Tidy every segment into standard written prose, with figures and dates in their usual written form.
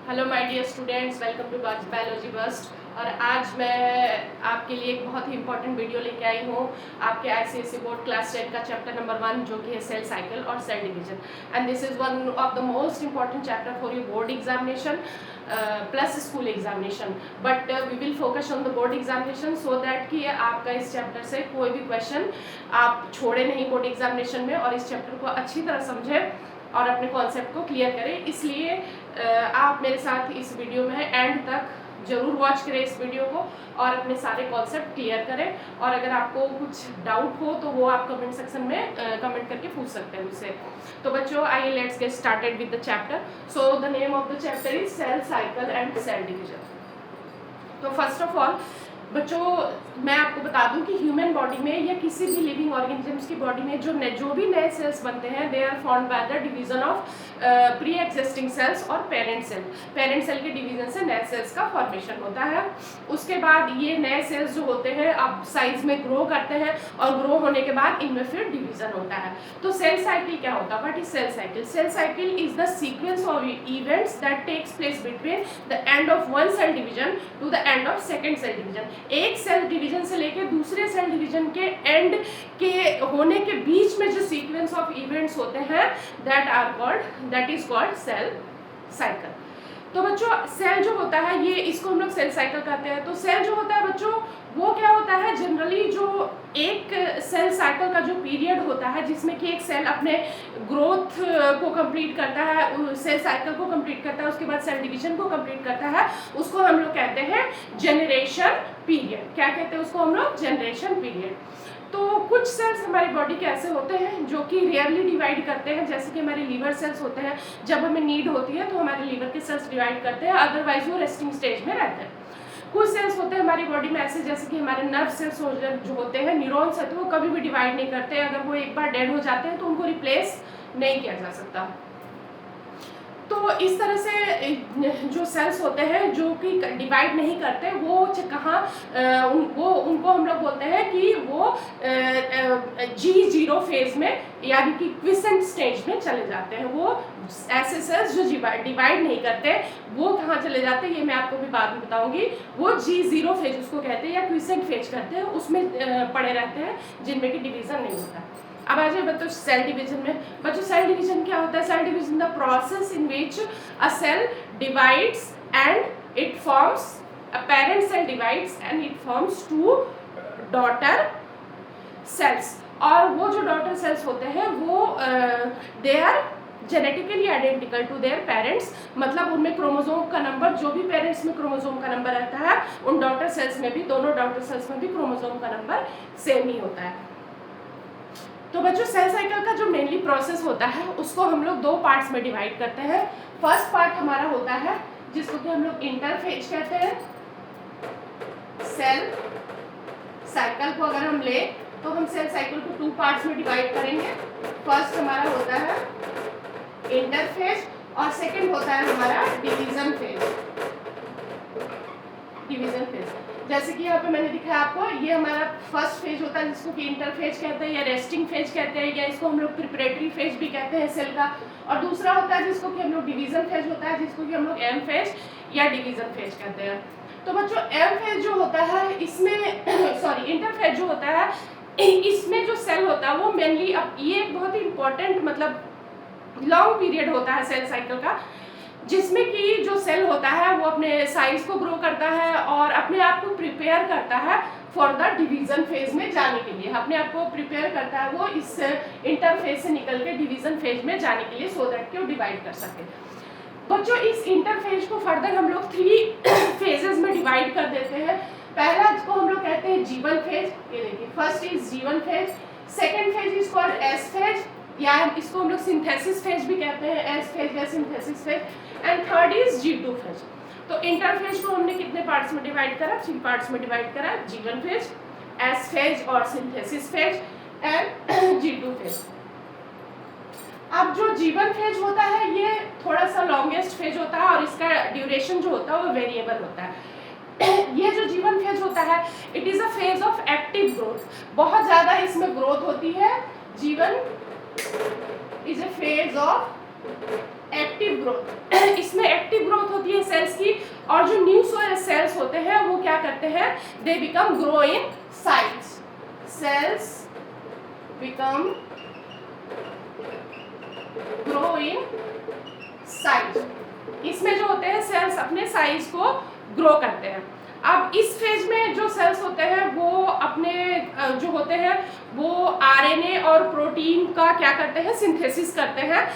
Hello my dear students, welcome to biology bust. और आज मैं आपके लिए एक बहुत ही इंपॉर्टेंट वीडियो लेके आई हूँ आपके आईसीएसई बोर्ड क्लास 10 का चैप्टर नंबर 1 जो कि है सेल साइकिल और cell division. And this is one of the most important chapter for your board examination plus school examination. But we will focus on the board examination so that कि आपका इस chapter से कोई भी question आप छोड़े नहीं बोर्ड एग्जामिनेशन में, और इस चैप्टर को अच्छी तरह समझें और अपने कॉन्सेप्ट को क्लियर करें। इसलिए आप मेरे साथ इस वीडियो में एंड तक ज़रूर वॉच करें इस वीडियो को और अपने सारे कॉन्सेप्ट क्लियर करें। और अगर आपको कुछ डाउट हो तो वो आप कमेंट सेक्शन में कमेंट करके पूछ सकते हैं मुझसे। तो बच्चों, आइए let's get started with the chapter. So the name of the chapter is cell cycle and cell division. तो फर्स्ट ऑफ ऑल बच्चों, मैं आपको बता दूं कि ह्यूमन बॉडी में या किसी भी लिविंग ऑर्गेनिजम्स की बॉडी में जो भी नए सेल्स बनते हैं they are formed by the division of pre existing cells और पेरेंट सेल। पेरेंट सेल के डिवीजन से नए सेल्स का फॉर्मेशन होता है। उसके बाद ये नए सेल्स जो होते हैं अब साइज में ग्रो करते हैं और ग्रो होने के बाद इनमें फिर डिवीजन होता है। तो सेल साइकिल क्या होता है? What is cell cycle? Cell cycle is the sequence of events that takes place between the end of one cell division to the end of second cell division. एक cell division से लेकर दूसरे cell division के and के होने के बीच में जो सीक्वेंस ऑफ इवेंट्स होते हैं that is called cell cycle. तो बच्चों, सेल जो होता है ये इसको हम लोग सेल साइकिल कहते हैं। तो सेल जो होता है बच्चों वो क्या होता है? जनरली जो एक सेल साइकिल का जो पीरियड होता है जिसमें कि एक सेल अपने ग्रोथ को कंप्लीट करता है, सेल साइकिल को कंप्लीट करता है, उसके बाद सेल डिवीजन को कंप्लीट करता है, उसको हम लोग कहते हैं जनरेशन पीरियड। क्या कहते हैं उसको हम लोग? Generation period. तो कुछ सेल्स हमारी बॉडी के ऐसे होते हैं जो कि रेयरली डिवाइड करते हैं, जैसे कि हमारे लीवर सेल्स होते हैं। जब हमें नीड होती है तो हमारे लीवर के सेल्स डिवाइड करते हैं, अदरवाइज वो रेस्टिंग स्टेज में रहते हैं। कुछ सेल्स होते हैं हमारी बॉडी में ऐसे, जैसे कि हमारे नर्व सेल्स जो होते हैं, न्यूरॉन्स है, तो वो कभी भी डिवाइड नहीं करते। अगर वो एक बार डेड हो जाते हैं तो उनको रिप्लेस नहीं किया जा सकता। तो इस तरह से जो सेल्स होते हैं जो कि डिवाइड नहीं करते वो उनको हम लोग बोलते हैं कि वो G0 फेज में यानी कि क्विसेंट स्टेज में चले जाते हैं। वो ऐसे सेल्स जो डिवाइड नहीं करते वो कहाँ चले जाते हैं ये मैं आपको भी बाद में बताऊंगी। वो G0 फेज उसको कहते हैं या क्विसेंट फेज कहते हैं, उसमें पड़े रहते हैं जिनमें कि डिवीजन नहीं होता। अब आ जाए बच्चों सेल डिवीजन में। बच्चों, सेल डिवीजन क्या होता है? Cell division the process in which a cell divides and it forms a parent cell divides and it forms two daughter cells. और वो जो डॉटर सेल्स होते हैं वो they are genetically identical to their parents. मतलब उनमें chromosome का number, जो भी पेरेंट्स में क्रोमोसोम का नंबर रहता है उन डॉटर सेल्स में भी, दोनों डॉटर सेल्स में भी क्रोमोसोम का नंबर सेम ही होता है। तो बच्चों, सेल साइकिल का जो मेनली प्रोसेस होता है उसको हम लोग दो पार्ट्स में डिवाइड करते हैं। फर्स्ट पार्ट हमारा होता है जिसको कि हम लोग इंटरफेज कहते हैं। सेल साइकिल को अगर हम ले तो हम सेल साइकिल को टू पार्ट्स में डिवाइड करेंगे। फर्स्ट हमारा होता है इंटरफेज और सेकंड होता है हमारा डिवीजन फेज। डिवीजन फेज जैसे कि यहाँ पे मैंने दिखाया आपको, ये हमारा फर्स्ट फेज होता है जिसको कि इंटरफेज कहते हैं या रेस्टिंग फेज कहते हैं, या इसको हम लोग प्रिपरेटरी फेज भी कहते हैं सेल का। और दूसरा होता है जिसको कि हम लोग डिवीजन फेज होता है, जिसको कि हम लोग एम फेज या डिवीजन फेज कहते हैं। तो बच्चों, एम फेज जो होता है इसमें इंटरफेज जो होता है इसमें जो सेल होता है वो मेनली, अब ये एक बहुत ही इंपॉर्टेंट मतलब लॉन्ग पीरियड होता है सेल साइकिल का, जिसमें कि जो सेल होता है वो अपने साइज को ग्रो करता है और अपने आप को प्रिपेयर करता है फॉर द डिवीजन फेज में जाने के लिए। अपने आप को प्रिपेयर करता है वो इस इंटरफेज से निकल के डिवीजन फेज में जाने के लिए, सो दैट कि वो डिवाइड कर सके। बच्चों, इस इंटरफेज को फर्दर हम लोग 3 फेजेस में डिवाइड कर देते हैं। पहला इसको हम लोग कहते हैं G1 फेज। ये देखिए, first is G1 phase. Second phase is called S phase, या इसको हम लोग सिंथेसिस फेज भी कहते हैं, S फेज या synthesis phase. And third is G2 phase. तो इंटरफेज को हमने कितने पार्ट्स में डिवाइड करा? 3 पार्ट्स में डिवाइड करा, G1 फेज, S फेज और synthesis phase and G2 phase. अब जो G1 फेज होता है ये थोड़ा सा लॉन्गेस्ट फेज होता है और इसका ड्यूरेशन जो होता है वो वेरिएबल होता है। ये जो G1 फेज होता है it is a phase of active growth. बहुत ज्यादा इसमें ग्रोथ होती है। G1 is a phase of active growth. इसमें एक्टिव ग्रोथ होती है सेल्स की, और जो न्यू सेल्स होते हैं वो क्या करते हैं, they become grow in size. Sales become grow in size. इसमें जो होते हैं सेल्स अपने साइज को ग्रो करते हैं। अब इस फेज में जो सेल्स होते हैं वो अपने जो होते हैं वो आरएनए और प्रोटीन का क्या करते हैं, सिंथेसिस करते हैं,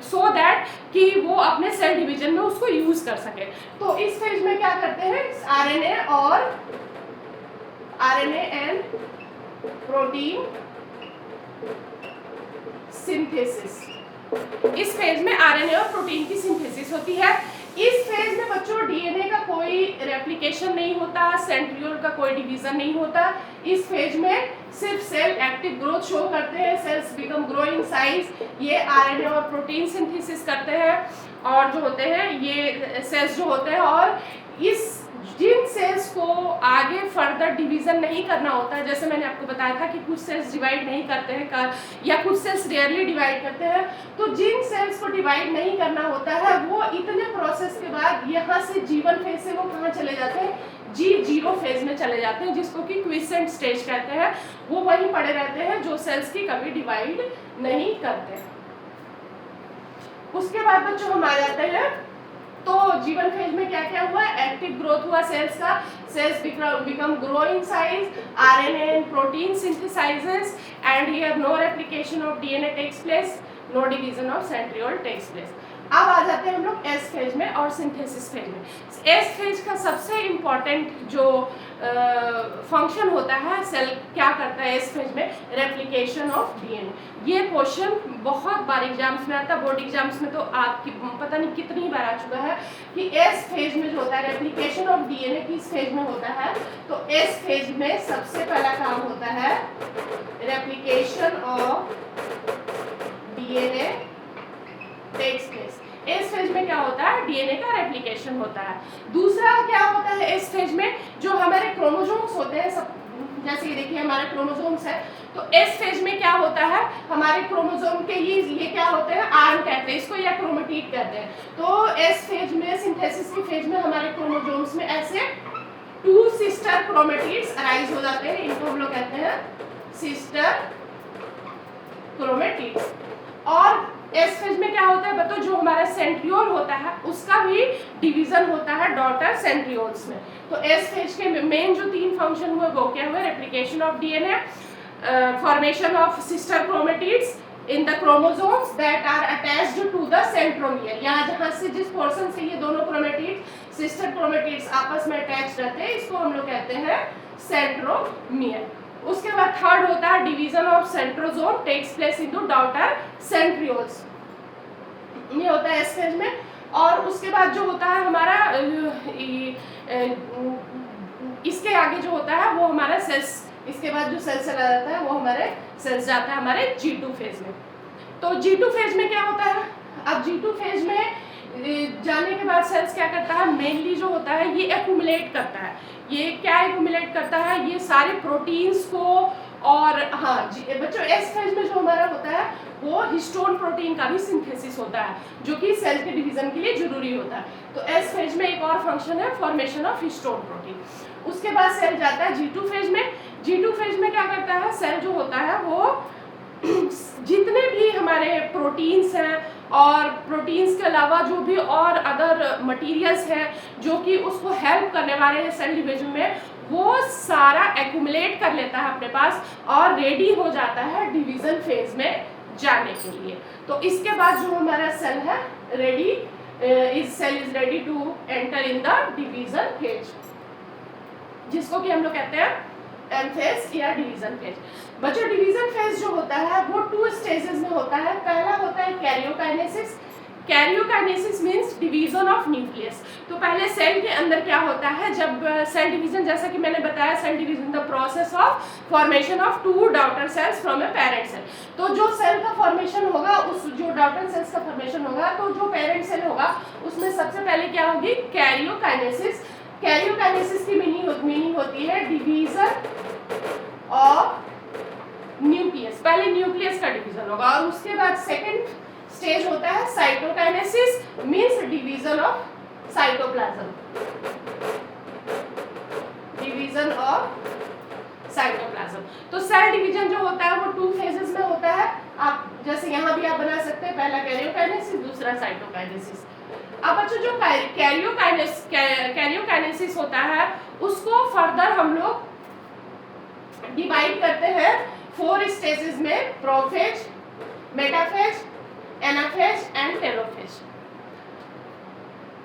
सो दैट कि वो अपने सेल डिवीजन में उसको यूज कर सके। तो इस फेज में क्या करते हैं, आरएनए एंड प्रोटीन सिंथेसिस। इस फेज में आरएनए और प्रोटीन की सिंथेसिस होती है। इस फेज में बच्चों डीएनए का कोई रेप्लिकेशन नहीं होता, सेंट्रियोल का कोई डिवीजन नहीं होता। इस फेज में सिर्फ सेल एक्टिव ग्रोथ शो करते हैं, sales become grow in size. ये आरएनए और प्रोटीन सिंथेसिस करते हैं, और जो होते हैं ये सेल्स जो होते हैं, और इस जिन सेल्स को आगे फर्दर डिवीजन नहीं करना होता है, जैसे मैंने आपको बताया था कि कुछ सेल्स डिवाइड नहीं करते हैं या कुछ सेल्स रेयरली डिवाइड करते हैं, तो जिन सेल्स को डिवाइड नहीं करना होता है वो इतने प्रोसेस के बाद यहाँ से G1 फेज से वो कहाँ चले जाते हैं, G0 फेज में चले जाते हैं, जिसको कि क्विसेंट स्टेज कहते हैं। वो वहीं पड़े रहते हैं जो सेल्स की कभी डिवाइड नहीं करते। उसके बाद बच्चों हम आ जाते हैं, तो G1 फेज में क्या क्या हुआ, एक्टिव ग्रोथ हुआ सेल्स का, cells become grow in size, RNA and protein synthesizes, and here no replication of DNA takes place, no division of centriole takes place. अब आ जाते हैं हम लोग एस फेज में और सिंथेसिस फेज में। एस फेज का सबसे इम्पॉर्टेंट जो फंक्शन होता है, सेल क्या करता है एस फेज में, रेप्लिकेशन ऑफ डीएनए। ये क्वेश्चन बहुत बार एग्जाम्स में आता है, बोर्ड एग्जाम्स में तो आपकी पता नहीं कितनी बार आ चुका है कि एस फेज में जो होता है रेप्लिकेशन ऑफ डीएनए किस फेज में होता है। तो एस फेज में सबसे पहला काम होता है replication of DNA takes place. इस फेज में क्या होता है, डीएनए का रेप्लिकेशन होता है। दूसरा क्या होता है इस फेज में, जो हमारे क्रोमोसोम्स होते हैं, सब जैसे ये देखिए हमारे क्रोमोसोम्स है, तो इस फेज में क्या होता है, हमारे क्रोमोसोम के ये क्या होते हैं, आर्म कहते हैं इसको, या क्रोमेटिड कहते हैं। तो इस फेज में, सिंथेसिस की फेज में हमारे क्रोमोसोम्स में ऐसे 2 सिस्टर क्रोमेटिड्स अराइज हो जाते हैं, इनको हम लोग कहते हैं सिस्टर क्रोमेटिड्स। और एस फेज में क्या होता है बच्चों, जो हमारा सेंट्रियोल होता है उसका भी डिवीजन होता है डॉटर सेंट्रियोल्स में। तो एस फेज के मेन जो 3 फंक्शन हुए वो क्या हुए, replication of DNA, formation of sister chromatids in the chromosomes that are attached to the centromere. यहाँ जहाँ से जिस पोर्शन से ये दोनों क्रोमेटिड्स, सिस्टर क्रोमेटिड्स आपस में अटैच रहते हैं, इसको हम लोग कहते हैं सेंट्रोमियर। उसके बाद थर्ड होता है division of centrosome takes place into daughter centrioles, ये होता है एस फेज में। और उसके बाद जो होता है हमारा इसके आगे जो होता है वो हमारा सेल्स, इसके बाद जो सेल चला जाता है वो हमारे सेल्स जाता है हमारे G2 फेज में। तो G2 फेज में क्या होता है, अब G2 फेज में जाने के बाद सेल्स क्या करता है, मेनली जो होता है ये एक्यूमुलेट करता है। ये क्या एक्यूमुलेट करता है, ये सारे प्रोटीन्स को, और हाँ बच्चों एस फेज में जो हमारा होता है वो हिस्टोन प्रोटीन का भी सिंथेसिस होता है, जो कि सेल के डिवीजन के लिए जरूरी होता है। तो एस फेज में एक और फंक्शन है फॉर्मेशन ऑफ हिस्टोन प्रोटीन। उसके बाद सेल जाता है G2 फेज में। G2 फेज में क्या करता है, सेल जो होता है वो जितने भी हमारे प्रोटीन्स हैं और प्रोटीन्स के अलावा जो भी और अदर मटेरियल्स हैं जो कि उसको हेल्प करने वाले हैं सेल डिवीजन में, वो सारा एक्यूमुलेट कर लेता है अपने पास और रेडी हो जाता है डिवीजन फेज में जाने के लिए। तो इसके बाद जो हमारा सेल है cell is ready to enter in the division phase, जिसको कि हम लोग कहते हैं एम फेज या डिवीजन फेज। बच्चों डिवीजन फेज जो होता है वो 2 स्टेजेस में होता है। पहला होता है karyokinesis. Karyokinesis means division of nucleus. तो पहले सेल के अंदर क्या होता है, जब सेल डिवीजन, जैसा कि मैंने बताया, cell division the process of formation of 2 daughter cells from a parent cell. तो जो सेल का फॉर्मेशन होगा, उस जो डॉटर सेल्स का फॉर्मेशन होगा, तो जो पेरेंट सेल होगा उसमें सबसे पहले क्या होगी, कैरियोकाइनेसिस। कैरियोकाइनेसिस की मीनिंग होती है डिवीजन ऑफ न्यूक्लियस। पहले न्यूक्लियस का डिवीजन होगा और उसके बाद सेकंड स्टेज होता है cytokinesis, means division of cytoplasm, division of cytoplasm. तो सेल डिवीजन जो होता है वो 2 फेजेस में होता है। आप जैसे यहाँ भी आप बना सकते हैं, पहला कैरियोकाइनेसिस, दूसरा साइटोकाइनेसिस। अब बच्चों जो कैरियोकाइनेसिस होता है उसको फर्दर हम लोग डिवाइड करते हैं 4 स्टेजेस में, prophase, metaphase, anaphase and telophase.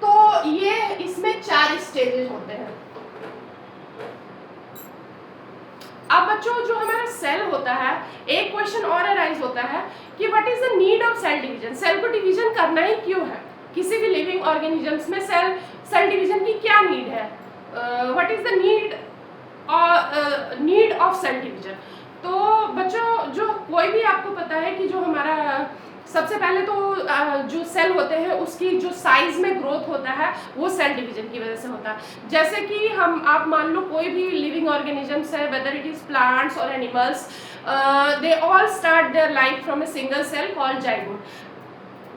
तो ये इसमें 4 स्टेजेस होते हैं। अब बच्चों जो हमारा सेल होता है, एक क्वेश्चन और अराइज होता है कि what is the need of cell division, cell को डिवीजन करना ही क्यों है, किसी भी लिविंग ऑर्गेनिजम्स में सेल डिवीजन की क्या नीड है, what is the need of cell division. तो बच्चों जो कोई भी आपको पता है कि जो हमारा सबसे पहले तो जो सेल होते हैं उसकी जो साइज में ग्रोथ होता है वो सेल डिवीजन की वजह से होता है। जैसे कि आप मान लो कोई भी लिविंग ऑर्गेनिजम्स है, वेदर इट इज प्लांट्स और animals, they all start their life from a single cell called zygote.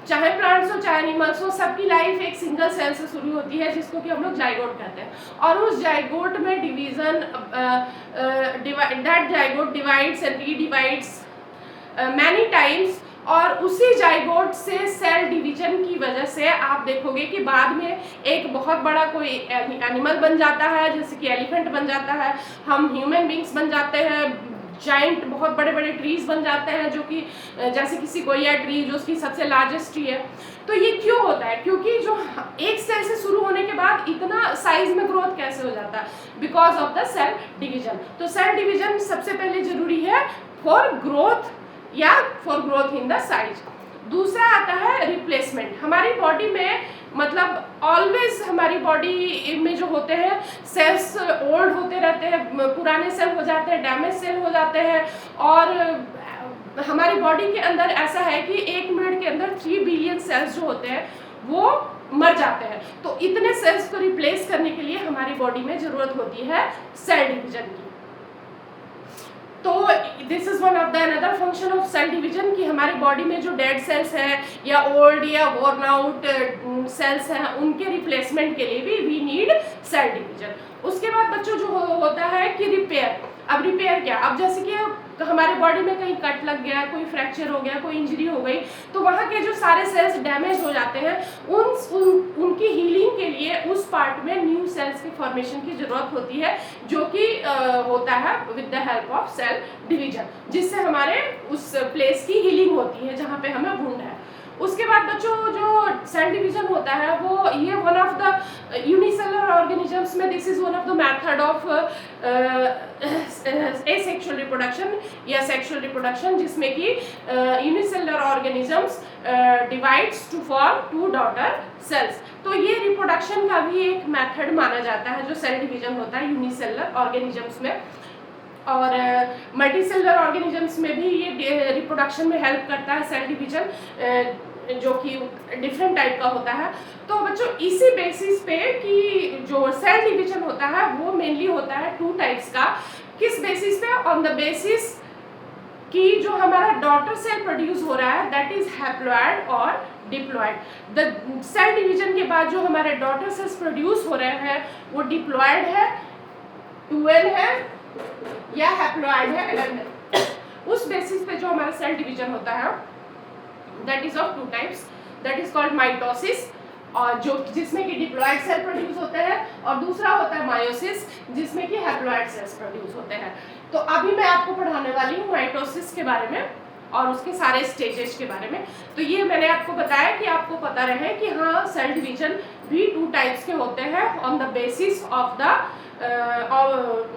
चाहे प्लांट्स हो चाहे एनिमल्स हो, सबकी लाइफ एक सिंगल सेल से शुरू होती है जिसको कि हम लोग जाइगोट कहते हैं। और उस जाइगोट में division, that zygote divides and redivides many times, और उसी जाइगोट से सेल डिवीजन की वजह से आप देखोगे कि बाद में एक बहुत बड़ा कोई एनिमल बन जाता है, जैसे कि एलिफेंट बन जाता है, हम ह्यूमन बींग्स बन जाते हैं, जाइंट बहुत बड़े बड़े ट्रीज बन जाते हैं, जो कि जैसे कि सिकोया ट्री जो उसकी सबसे लार्जेस्ट ट्री है। तो ये क्यों होता है, क्योंकि जो एक सेल से शुरू होने के बाद इतना साइज में ग्रोथ कैसे हो जाता है, because of the cell division. तो सेल डिवीजन सबसे पहले जरूरी है फॉर ग्रोथ या for growth in the size. दूसरा आता है रिप्लेसमेंट। हमारी बॉडी में मतलब ऑलवेज हमारी बॉडी में जो होते हैं सेल्स ओल्ड होते रहते हैं, पुराने सेल हो जाते हैं, डैमेज सेल हो जाते हैं, और हमारी बॉडी के अंदर ऐसा है कि 1 मिनट के अंदर 3 बिलियन सेल्स जो होते हैं वो मर जाते हैं। तो इतने सेल्स को रिप्लेस करने के लिए हमारी बॉडी में जरूरत होती है सेल डिवीजन की। तो this is one of the another function of cell division कि हमारी बॉडी में जो डेड सेल्स हैं या ओल्ड या वॉर्न आउट सेल्स हैं उनके रिप्लेसमेंट के लिए भी वी नीड सेल डिवीजन। उसके बाद बच्चों जो होता है कि रिपेयर। अब रिपेयर क्या, अब जैसे कि हमारे बॉडी में कहीं कट लग गया, कोई फ्रैक्चर हो गया, कोई इंजरी हो गई, तो वहाँ के जो सारे सेल्स डैमेज हो जाते हैं, उनकी हीलिंग के लिए उस पार्ट में न्यू सेल्स के फॉर्मेशन की जरूरत होती है, जो कि होता है with the help of cell division, जिससे हमारे उस प्लेस की हीलिंग होती है जहाँ पे हमें वुंड है। उसके बाद बच्चों जो सेल डिवीजन होता है वो ये one of the unicellular organisms में this is one of the method of asexual reproduction या सेक्सुअल रिप्रोडक्शन, जिसमें कि unicellular organisms divides to form 2 daughter cells. तो ये रिप्रोडक्शन का भी एक मेथड माना जाता है जो सेल डिवीजन होता है यूनिसेलुलर ऑर्गेनिजम्स में। और मल्टीसेलुलर ऑर्गेनिजम्स में भी ये रिप्रोडक्शन में हेल्प करता है सेल डिवीजन, जो कि डिफरेंट टाइप का होता है। तो बच्चों इसी बेसिस पे कि जो सेल डिवीजन होता है वो मेनली होता है 2 टाइप्स का। किस बेसिस पे, ऑन द बेसिस कि जो हमारा डॉटर सेल प्रोड्यूस हो रहा है दैट इज हैप्लॉइड और डिप्लॉइड। द सेल डिवीजन के बाद जो हमारे डॉटर सेल्स प्रोड्यूस हो रहे हैं वो डिप्लॉइड है, 2n है या हैप्लॉइड है, 11 है। उस बेसिस पे जो हमारा सेल डिवीजन होता है that is of 2 types, that is called mitosis, और जो जिसमें कि डिप्लॉइड सेल प्रोड्यूस होते हैं, और दूसरा होता है मायोसिस जिसमें कि हैप्लॉइड सेल्स प्रोड्यूस होते हैं। तो अभी मैं आपको पढ़ाने वाली हूँ माइटोसिस के बारे में और उसके सारे स्टेजेस के बारे में। तो ये मैंने आपको बताया कि आपको पता रहे कि हाँ सेल डिवीजन भी 2 टाइप्स के होते हैं on the basis of the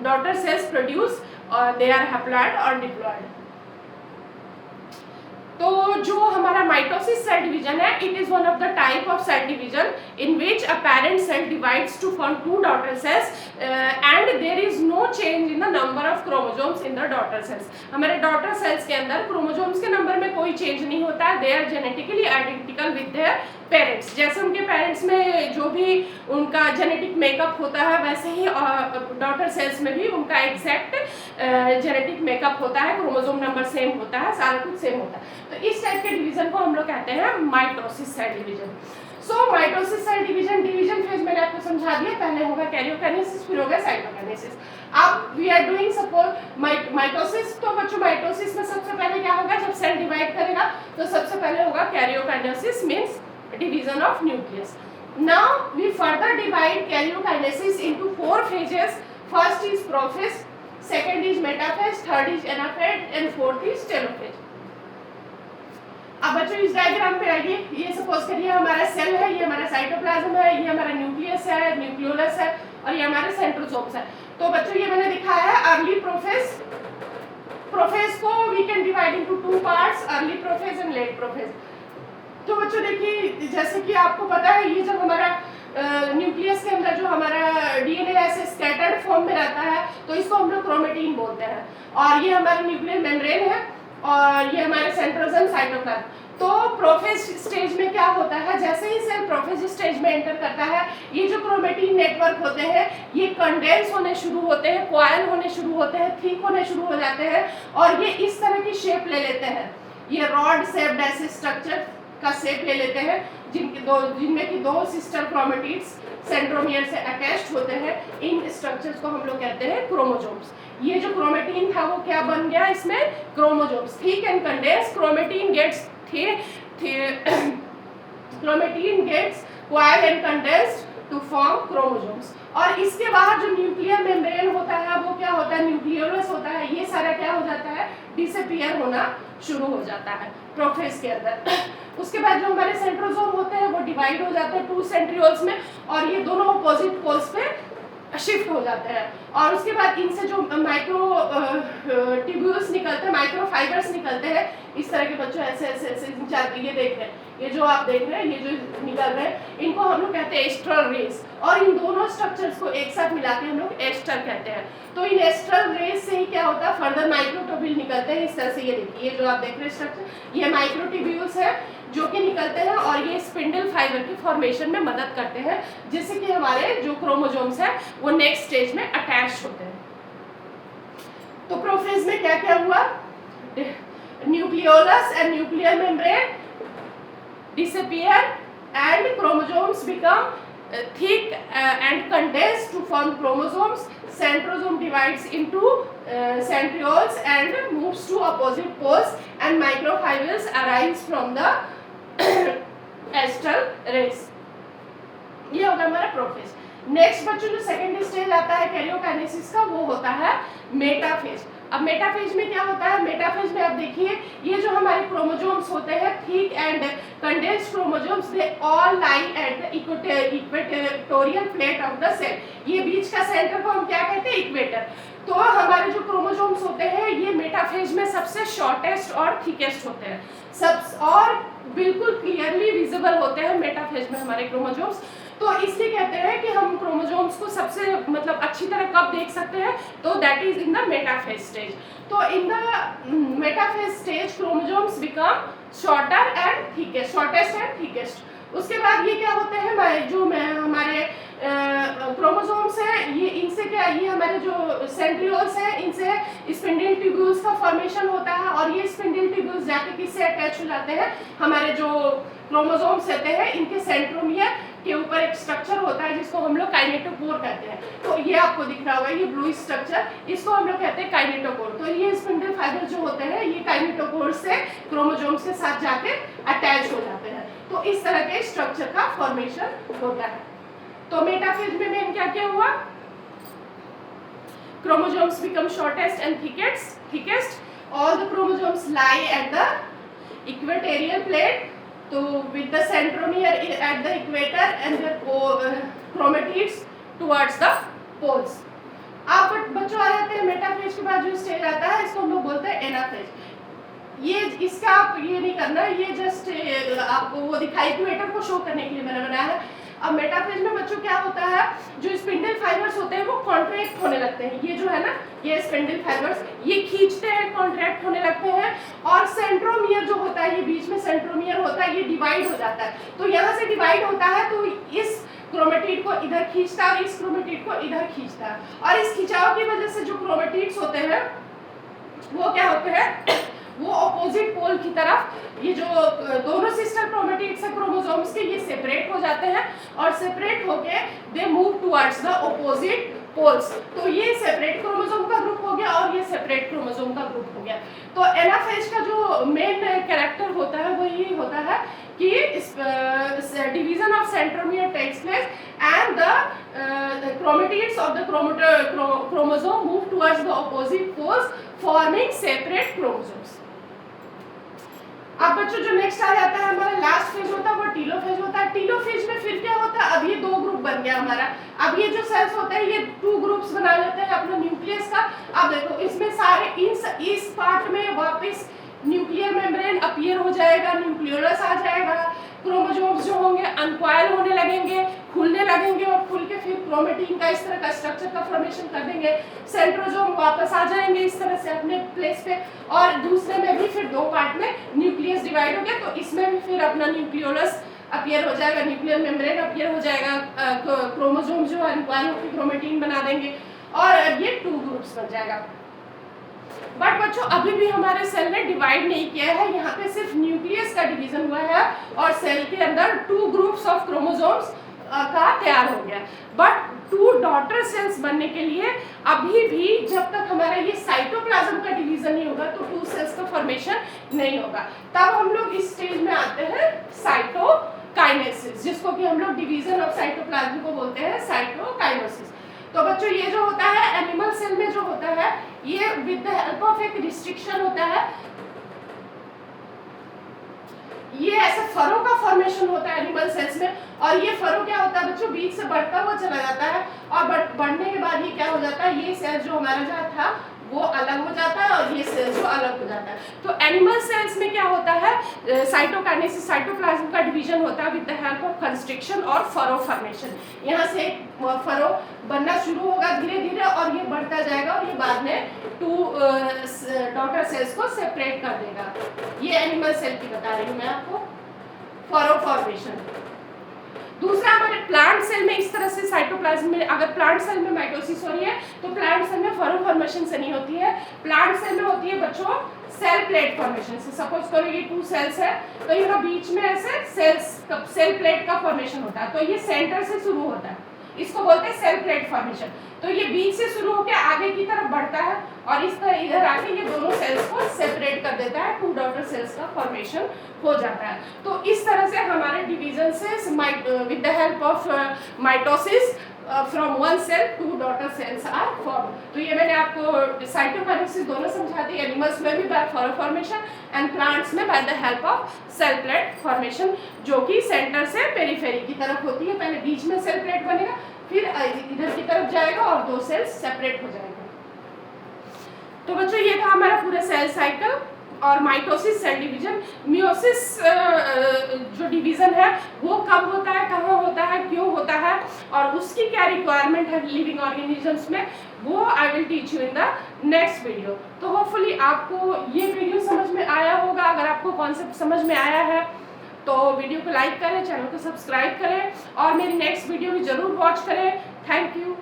daughter cells produce, they are haploid और डिप्लॉइड। तो जो हमारा माइटोसिस सेल डिवीजन है, it is one of the type of cell division in which a parent cell divides to form 2 daughter cells and there is no change in the number of chromosomes in the daughter cells. हमारे daughter cells के अंदर chromosomes के number में कोई change नहीं होता है, they are genetically identical with their parents, जैसे उनके पेरेंट्स में जो भी उनका जेनेटिक मेकअप होता है वैसे ही डॉटर सेल्स में भी उनका एग्जैक्ट जेनेटिक मेकअप होता है, क्रोमोसोम नंबर सेम होता है, सारा कुछ सेम होता है। तो इस टाइप के डिवीजन को हम लोग कहते हैं mitosis cell division. So mitosis cell division phase मैंने आपको समझा दिया, पहले होगा कैरियोकाइनेसिस, फिर होगा साइटोकाइनेसिस। अब we are doing suppose mitosis. तो बच्चों माइटोसिस में सबसे पहले क्या होगा, जब सेल डिवाइड करेगा तो सबसे पहले होगा karyokinesis, means division of nucleus. Now we further divide karyokinesis into 4 phases. First is prophase, second is metaphase, third is anaphase and fourth is telophase. अब बच्चों इस डायग्राम पे आइए, ये सपोज करिए हमारा सेल है, ये हमारा साइटोप्लाज्म है, ये हमारा न्यूक्लियस है, न्यूक्लियोलस है और ये हमारे सेंट्रोसोम्स है। तो बच्चों ये मैंने दिखाया है अर्ली प्रोफेज। प्रोफेज को we can divide into 2 parts, early prophase and late prophase. तो बच्चों देखिए, जैसे कि आपको पता है ये जब हमारा न्यूक्लियस के अंदर जो हमारा डीएनए ऐसे स्कैटर्ड फॉर्म में रहता है तो इसको हम लोग क्रोमेटिन बोलते हैं, और ये हमारा न्यूक्लियर मेम्ब्रेन है और ये हमारे सेंट्रोसोम साइटोप्लाज्म। तो प्रोफेज स्टेज में क्या होता है, जैसे ही सेल प्रोफेज स्टेज में एंटर करता है, ये जो क्रोमेटिन नेटवर्क होते हैं ये कंडेंस होने शुरू होते हैं, कॉइल होने शुरू होते हैं, थिक होने शुरू हो जाते हैं और ये इस तरह की शेप ले लेते हैं। ये रॉड शेप्ड ऐसे स्ट्रक्चर का शेप ले लेते हैं, जिनमें कि 2 सिस्टर क्रोमेटिड्स सेंट्रोमियर से अटैच्ड होते हैं। इन स्ट्रक्चर्स को हम लोग कहते हैं क्रोमोसोम्स। ये जो क्रोमेटिन था वो क्या बन गया इसमें, chromosomes. Thick and condense chromatin gets chromatin gets coiled and condensed to form chromosomes. और इसके बाहर जो न्यूक्लियर मेम्ब्रेन होता है वो क्या होता है, न्यूक्लियोलस होता है, ये सारा क्या हो जाता है, डिसअपीयर होना शुरू हो जाता है प्रोफेज के अंदर। उसके बाद जो हमारे सेंट्रोसोम होते हैं वो डिवाइड हो जाते हैं 2 सेंट्रियोल्स में और ये दोनों अपोजिट पोल्स पे शिफ्ट हो जाते हैं। और उसके बाद इनसे जो माइक्रो ट्यूब्यूल्स निकलते हैं, माइक्रो फाइबर्स निकलते हैं, इस तरह के बच्चों ऐसे ऐसे ऐसे ये देख रहे हैं, ये जो आप देख रहे हैं, ये जो निकल रहे हैं, इनको हम लोग कहते हैं एस्ट्रल रेस। और इन दोनों स्ट्रक्चर्स को एक साथ मिला के हम लोग एस्टर कहते हैं। तो इन एस्ट्रल रेस से ही क्या होता है, फर्दर माइक्रोट्यूब्यूल निकलते हैं इस तरह से। ये देखिए, ये जो आप देख रहे हैं स्ट्रक्चर, ये माइक्रोट्यूब्यूल्स है जो कि निकलते हैं और ये स्पिंडल फाइबर की फॉर्मेशन में मदद करते हैं, जिससे कि हमारे जो क्रोमोसोम्स हैं वो नेक्स्ट स्टेज में अटैच होते हैं। तो प्रोफेज में क्या क्या हुआ, nucleolus and nuclear membrane disappear and chromosomes become thick and condensed to form chromosomes. Centrosome divides into centrioles and moves to opposite poles and microfibers arise from the astral rays. ये होगा हमारा prophase. Next बच्चों जो second stage आता है karyokinesis का, वो होता है मेटाफेज। अब मेटाफेज में क्या होता है, मेटाफेज में आप देखिए ये जो हमारे क्रोमोसोम्स होते हैं thick and condensed chromosomes, they all lie at the equatorial plate of the cell. ये बीच का सेंटर को हम क्या कहते हैं, इक्वेटर। तो हमारे जो क्रोमोसोम्स होते हैं ये मेटाफेज में सबसे शॉर्टेस्ट और थिकेस्ट होते हैं, सब और बिल्कुल क्लियरली विजिबल होते हैं मेटाफेज में हमारे क्रोमोसोम्स। तो इसलिए कहते हैं कि हम क्रोमोसोम्स को सबसे मतलब अच्छी तरह कब देख सकते हैं, तो that is in the metaphase stage. तो in the metaphase stage chromosomes become shorter and thickest, shortest and thickest. उसके बाद ये क्या होते हैं, जो हमारे क्रोमोसोम्स हैं ये इनसे क्या, ये हमारे जो सेंट्रियोल्स हैं इनसे स्पिंडल ट्यूब्यूल्स का फॉर्मेशन होता है और ये स्पिंडल ट्यूब्यूल्स जाके किससे अटैच हो जाते हैं, हमारे जो क्रोमोसोम्स रहते हैं इनके सेंट्रोमियर के ऊपर एक स्ट्रक्चर होता है जिसको हम लोग काइनेटोकोर कहते हैं। तो ये आपको दिख रहा होगा, ये ब्लू स्ट्रक्चर, इसको हम लोग कहते हैं काइनेटोकोर। तो ये स्पिंडल फाइबर जो होते हैं ये काइनेटोकोर से क्रोमोसोम्स के साथ जाके अटैच हो जाते हैं। तो इस तरह के स्ट्रक्चर का फॉर्मेशन होता है। तो मेटाफेज में मेन क्या क्या हुआ, chromosomes become shortest and thickest. All the chromosomes lie at the equatorial plate, so with the centromere at the equator and the chromatids towards the poles. आप बच्चों आ जाते हैं मेटाफेज के बाद जो स्टेज आता है इसको हम लोग बोलते हैं एनाफेज। ये इसका आप ये नहीं करना, ये जस्ट आपको वो दिखाई इक्वेटर को शो करने के लिए मैंने बनाया है। अब मेटाफेज में बच्चों क्या होता है, जो स्पिंडल फाइबर्स होते हैं वो कॉन्ट्रैक्ट होने लगते हैं, ये जो है ना ये स्पिंडल फाइबर्स ये खींचते हैं, कॉन्ट्रैक्ट होने लगते हैं, और सेंट्रोमियर जो होता है, ये बीच में सेंट्रोमियर होता है, ये डिवाइड हो जाता है। तो यहाँ से डिवाइड होता है तो इस क्रोमेटिड को इधर खींचता है और इस क्रोमेटिड को इधर खींचता है, और इस खिंचाव की वजह से जो क्रोमेटिड्स होते हैं वो क्या होते हैं, वो ऑपोजिट पोल की तरफ, ये जो दोनों सिस्टर क्रोमेटिड्स है क्रोमोसोम्स के, ये सेपरेट हो जाते हैं और सेपरेट होके they move towards the opposite poles. तो ये सेपरेट क्रोमोसोम का ग्रुप हो गया और ये सेपरेट क्रोमोसोम का ग्रुप हो गया। तो एनाफेज का जो मेन कैरेक्टर होता है वो ये होता है कि division of centromere takes place and the chromatids of the chromosome move towards the opposite poles forming separate chromosomes. अब बच्चों जो नेक्स्ट आ जाता है हमारा लास्ट फेज होता है वो टीलोफेज होता है। टीलोफेज में फिर क्या होता है, अब ये दो ग्रुप बन गया हमारा। अब ये जो सेल्स होते हैं ये 2 ग्रुप्स बना लेते हैं अपने न्यूक्लियस का। अब देखो इसमें सारे इस पार्ट में वापस न्यूक्लियर मेम्ब्रेन अपीयर हो जाएगा, न्यूक्लियोलस आ जाएगा, क्रोमोसोम्स जो होंगे अनकॉइल होने लगेंगे, खुलने लगेंगे और खुल के फिर क्रोमेटिन का इस तरह का स्ट्रक्चर का फॉर्मेशन कर देंगे। सेंट्रोसोम वापस आ जाएंगे इस तरह से अपने प्लेस पे, और दूसरे में भी फिर 2 पार्ट में न्यूक्लियस डिवाइड हो गया, तो इसमें भी फिर अपना न्यूक्लियोलस अपीयर हो जाएगा, न्यूक्लियर मेम्ब्रेन अपीयर हो जाएगा, क्रोमोसोम जो अनकॉइल होकर क्रोमेटिन बना देंगे और ये 2 ग्रुप्स बन जाएगा। बट बच्चों अभी भी हमारे सेल ने डिवाइड नहीं किया है, यहाँ पे सिर्फ न्यूक्लियस का डिवीजन हुआ है और सेल के अंदर 2 ग्रुप्स ऑफ क्रोमोसोम्स का तैयार हो गया। बट 2 डॉटर सेल्स बनने के लिए अभी भी जब तक हमारा ये साइटोप्लाज्म का डिवीजन नहीं होगा तो 2 सेल्स का फॉर्मेशन नहीं होगा। तब हम लोग इस स्टेज में आते हैं साइटोकाइनेसिस, जिसको कि हम लोग डिवीजन ऑफ साइटोप्लाज्म को बोलते हैं साइटोकाइनेसिस। तो बच्चों ये जो होता है एनिमल सेल में जो होता है ये विद द हेल्प ऑफ एक रिस्ट्रिक्शन होता है, ये ऐसे फरो का फॉर्मेशन होता है एनिमल सेल्स में, और ये फरो क्या होता है बच्चों बीच से बढ़ता हुआ चला जाता है, और बढ़ने के बाद ये क्या हो जाता है, ये सेल जो हमारा जहाँ था वो अलग हो जाता है और ये सेल्स जो अलग हो जाता है। तो एनिमल सेल्स में क्या होता है, साइटोकाइनेसिस साइटोप्लाज्म का डिवीजन होता है with the help of constriction और फरो फॉर्मेशन। यहाँ से फरो बनना शुरू होगा धीरे धीरे और ये बढ़ता जाएगा और ये बाद में 2 डॉटर सेल्स को सेपरेट कर देगा। ये एनिमल सेल की बता रही हूँ मैं आपको, फरो फॉर्मेशन। दूसरा हमारे प्लांट सेल में इस तरह से साइटोप्लाज्म में, अगर प्लांट सेल में माइटोसिस हो रही है तो प्लांट सेल में फरो फॉर्मेशन से नहीं होती है, प्लांट सेल में होती है बच्चों सेल प्लेट फॉर्मेशन से। सपोज करो ये 2 सेल्स है तो यहाँ बीच में ऐसे सेल प्लेट का फॉर्मेशन होता है, तो ये सेंटर से शुरू होता है, इसको बोलते हैं सेल प्लेट फॉर्मेशन। तो ये बीच से शुरू होकर आगे की तरफ बढ़ता है और इस तरह इधर आके ये दोनों सेल्स को सेपरेट कर देता है, 2 डॉटर सेल्स का फॉर्मेशन हो जाता है। तो इस तरह से हमारे डिवीजन से with the help of mitosis from 1 cell 2 daughter cells are form. तो ये मैंने आपको साइटोकाइनेसिस दोनों समझा दी, एनिमल्स में भी by furrow formation and plants में by the help of cell plate formation, जो कि सेंटर से पेरिफेरी की तरफ होती है। पहले बीच में सेल प्लेट बनेगा, फिर इधर की तरफ जाएगा और 2 सेल्स सेपरेट हो जाएंगे। तो बच्चों ये था हमारा पूरा सेल साइकिल और माइटोसिस सेल डिवीजन। मियोसिस जो डिवीजन है वो कब होता है, कहाँ होता है, क्यों होता है और उसकी क्या रिक्वायरमेंट है लिविंग ऑर्गेनिजम्स में, वो I will teach you in the next video. तो होपफुली आपको ये वीडियो समझ में आया होगा। अगर आपको कॉन्सेप्ट समझ में आया है तो वीडियो को लाइक करें, चैनल को सब्सक्राइब करें और मेरी नेक्स्ट वीडियो भी ज़रूर वॉच करें। Thank you.